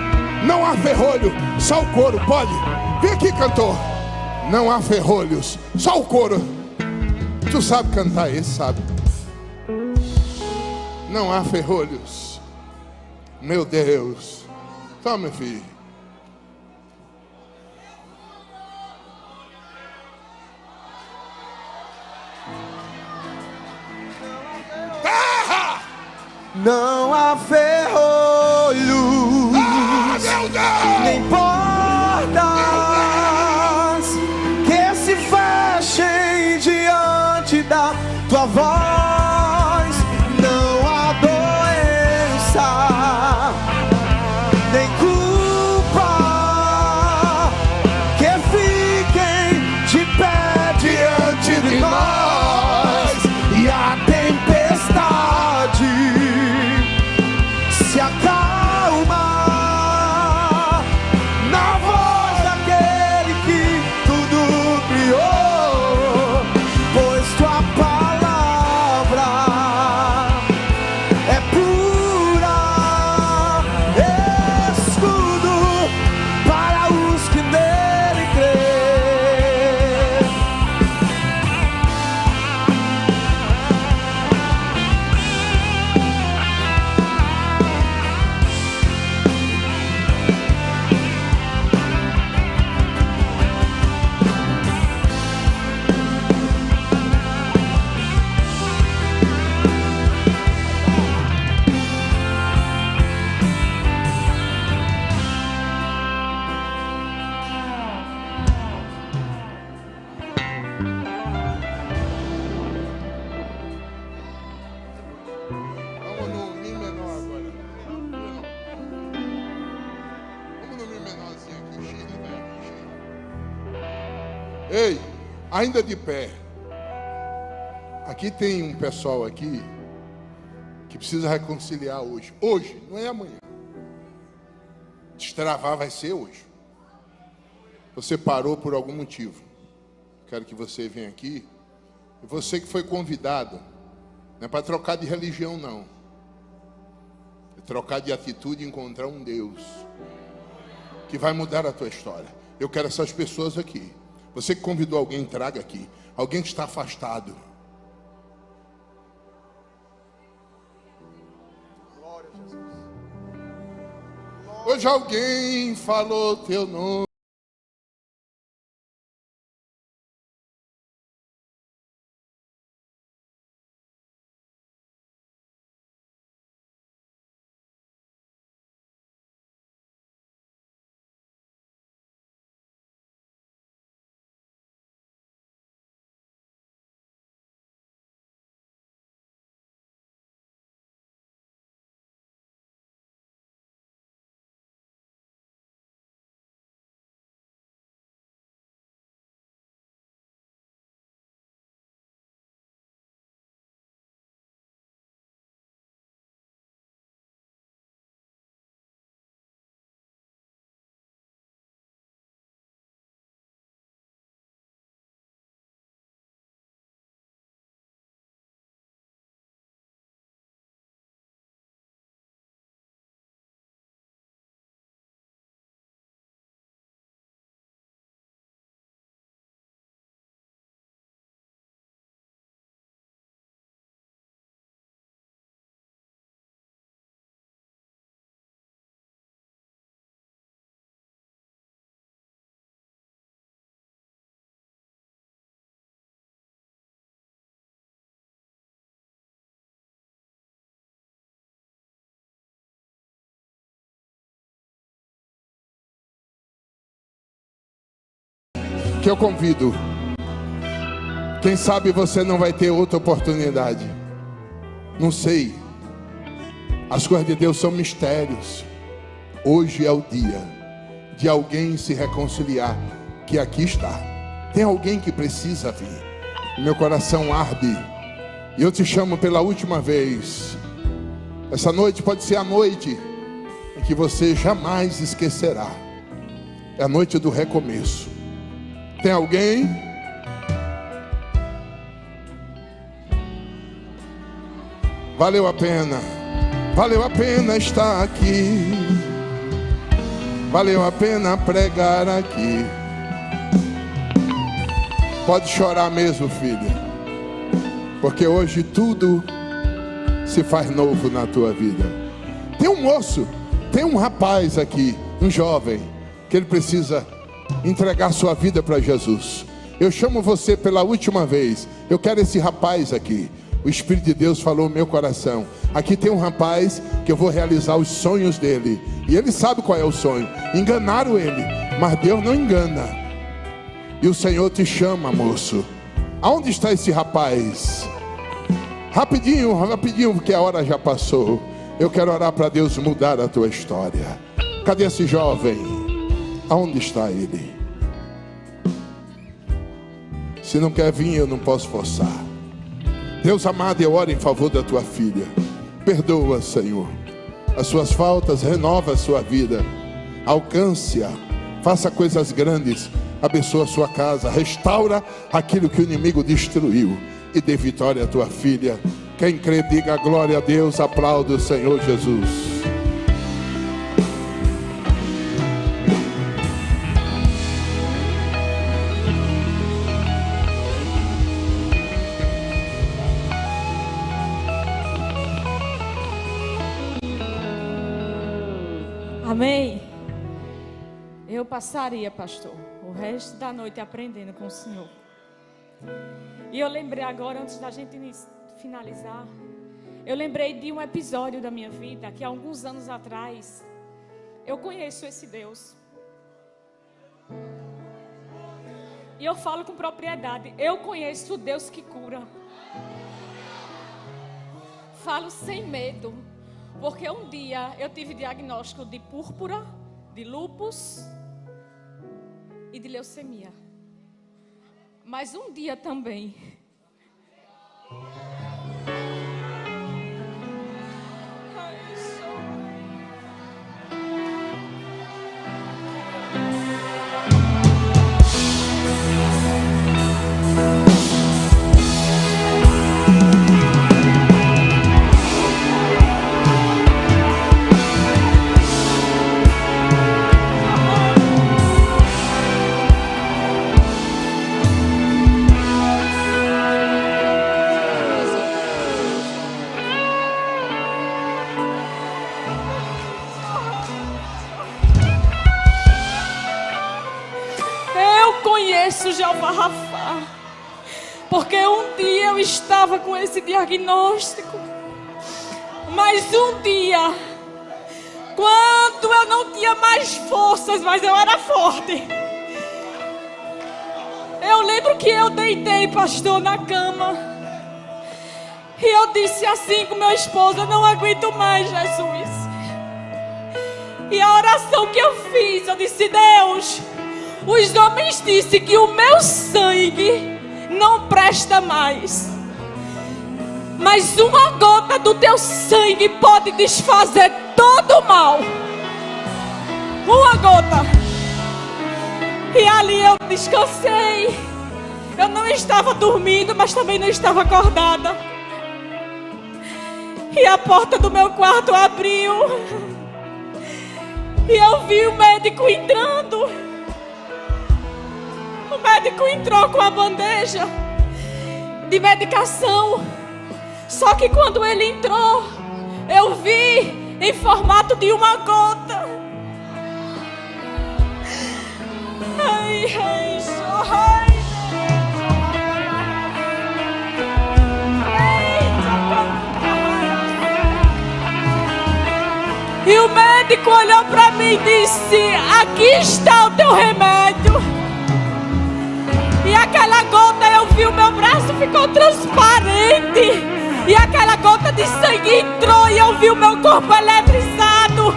não há ferrolho, só o couro, pode? Vem aqui, cantor. Não há ferrolhos, só o couro. Tu sabe cantar esse, sabe? Não há ferrolhos. Meu Deus. Toma, filho. Não há ferrolhos, nem portas que se fechem diante da tua voz. Não há doença, nem culpa que fiquem de pé diante de nós. E a tempestade se Ei, ainda de pé. Aqui tem um pessoal aqui que precisa reconciliar hoje. Hoje, não é amanhã. Destravar vai ser hoje. Você parou por algum motivo. Quero que você venha aqui. E você que foi convidado, não é para trocar de religião, não. É trocar de atitude e encontrar um Deus que vai mudar a tua história. Eu quero essas pessoas aqui. Você que convidou alguém, traga aqui. Alguém que está afastado. Glória a Jesus. Hoje alguém falou teu nome. Que eu convido. Quem sabe você não vai ter outra oportunidade. Não sei. As coisas de Deus são mistérios. Hoje é o dia de alguém se reconciliar. Que aqui está. Tem alguém que precisa vir. Meu coração arde. E eu te chamo pela última vez. Essa noite pode ser a noite em que você jamais esquecerá. É a noite do recomeço. Tem alguém? Valeu a pena. Valeu a pena estar aqui. Valeu a pena pregar aqui. Pode chorar mesmo, filha. Porque hoje tudo se faz novo na tua vida. Tem um moço, tem um rapaz aqui, um jovem, que ele precisa entregar sua vida para Jesus. Eu chamo você pela última vez. Eu quero esse rapaz aqui. O Espírito de Deus falou no meu coração. Aqui tem um rapaz que eu vou realizar os sonhos dele. E ele sabe qual é o sonho. Enganaram ele, mas Deus não engana. E o Senhor te chama, moço. Aonde está esse rapaz? Rapidinho, rapidinho, porque a hora já passou. Eu quero orar para Deus mudar a tua história. Cadê esse jovem? Aonde está ele? Se não quer vir, eu não posso forçar. Deus amado, eu oro em favor da tua filha. Perdoa, Senhor, as suas faltas, renova a sua vida. Alcance-a, faça coisas grandes, abençoa a sua casa, restaura aquilo que o inimigo destruiu e dê vitória à tua filha. Quem crê, diga glória a Deus, aplauda o Senhor Jesus. Amém. Eu passaria, pastor, o resto da noite aprendendo com o Senhor. E eu lembrei agora, antes da gente finalizar, eu lembrei de um episódio da minha vida que há alguns anos atrás eu conheço esse Deus. E eu falo com propriedade, eu conheço o Deus que cura. Falo sem medo. Porque um dia eu tive diagnóstico de púrpura, de lúpus e de leucemia. Mas um dia também. Conheço Jeová Rafa, porque um dia eu estava com esse diagnóstico, mas um dia, quando eu não tinha mais forças, mas eu era forte, eu lembro que eu deitei, pastor, na cama, e eu disse assim com meu esposo: eu não aguento mais, Jesus. E a oração que eu fiz, eu disse: Deus, os homens disseram que o meu sangue não presta mais, mas uma gota do teu sangue pode desfazer todo o mal. Uma gota. E ali eu descansei. Eu não estava dormindo, mas também não estava acordada. E a porta do meu quarto abriu. E eu vi o médico entrando. O médico entrou com a bandeja de medicação. Só que quando ele entrou, eu vi em formato de uma gota. E o médico olhou para mim e disse: aqui está o teu remédio. E aquela gota, eu vi, o meu braço ficou transparente. E aquela gota de sangue entrou e eu vi o meu corpo eletrizado.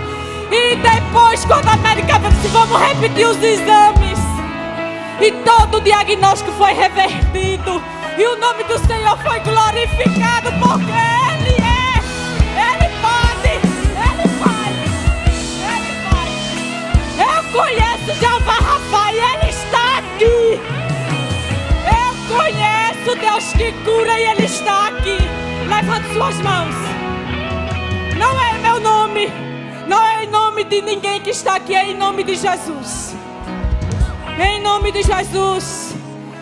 E depois, quando a médica disse: vamos repetir os exames, e todo o diagnóstico foi revertido. E o nome do Senhor foi glorificado, porque Ele é, Ele pode, Ele faz, Ele faz. Eu conheço Jeová Rafa e Ele está aqui. Conheço Deus que cura e Ele está aqui. Levante suas mãos. Não é meu nome, não é em nome de ninguém que está aqui, é em nome de Jesus. Em nome de Jesus.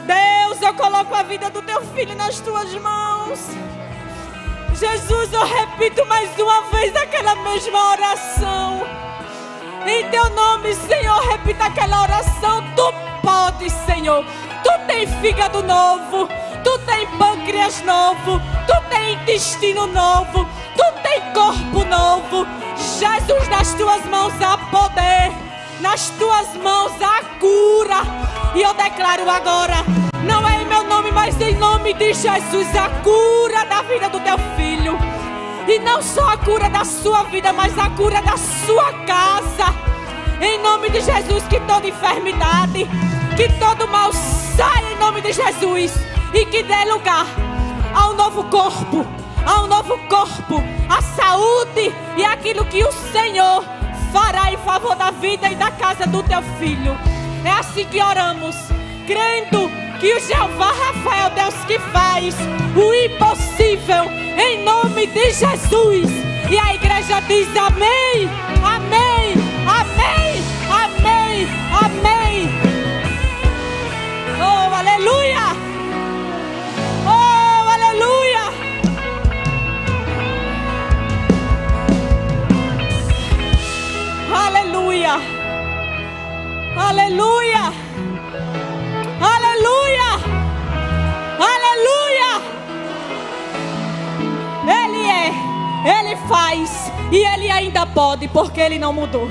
Deus, eu coloco a vida do teu filho nas tuas mãos. Jesus, eu repito mais uma vez aquela mesma oração. Em teu nome, Senhor, repita aquela oração. Tu podes, Senhor. Tu tem fígado novo, tu tem pâncreas novo, tu tem intestino novo, tu tem corpo novo. Jesus, nas tuas mãos há poder, nas tuas mãos há cura. E eu declaro agora, não é em meu nome, mas em nome de Jesus, a cura da vida do teu filho. E não só a cura da sua vida, mas a cura da sua casa. Em nome de Jesus, que toda enfermidade, que todo mal saia em nome de Jesus. E que dê lugar ao novo corpo, a saúde e aquilo que o Senhor fará em favor da vida e da casa do teu filho. É assim que oramos, crendo que o Jeová Rafa é o Deus que faz o impossível, em nome de Jesus. E a igreja diz amém, amém, amém, amém, amém. Oh, aleluia! Oh, aleluia! Aleluia! Aleluia! Aleluia! Aleluia! Ele é, Ele faz e Ele ainda pode, porque Ele não mudou.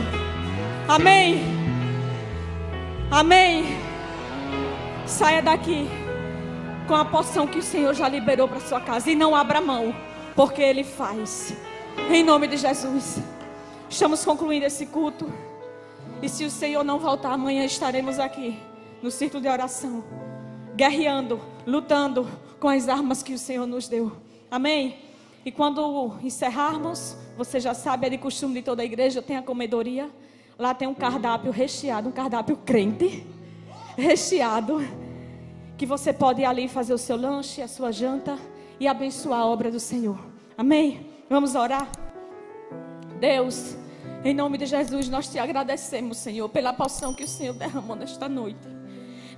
Amém? Amém? Saia daqui com a porção que o Senhor já liberou para sua casa. E não abra mão, porque Ele faz. Em nome de Jesus. Estamos concluindo esse culto. E se o Senhor não voltar, amanhã estaremos aqui no círculo de oração, guerreando, lutando com as armas que o Senhor nos deu. Amém? E quando encerrarmos, você já sabe, é de costume de toda a igreja, tem a comedoria. Lá tem um cardápio recheado, um cardápio crente, recheado, que você pode ir ali fazer o seu lanche, a sua janta e abençoar a obra do Senhor. Amém? Vamos orar? Deus, em nome de Jesus, nós te agradecemos, Senhor, pela porção que o Senhor derramou nesta noite.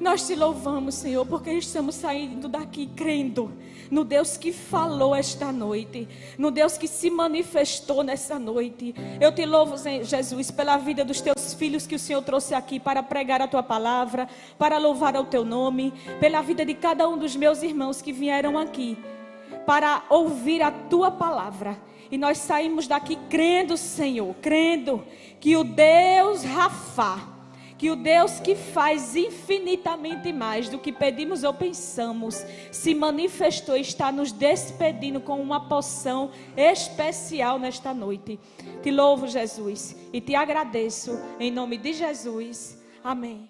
Nós te louvamos, Senhor, porque estamos saindo daqui crendo no Deus que falou esta noite, no Deus que se manifestou nessa noite. Eu te louvo, Jesus, pela vida dos teus filhos que o Senhor trouxe aqui para pregar a tua palavra, para louvar ao teu nome, pela vida de cada um dos meus irmãos que vieram aqui para ouvir a tua palavra. E nós saímos daqui crendo, Senhor, crendo que o Deus Rafá, que o Deus que faz infinitamente mais do que pedimos ou pensamos, se manifestou e está nos despedindo com uma porção especial nesta noite. Te louvo, Jesus, e te agradeço em nome de Jesus. Amém.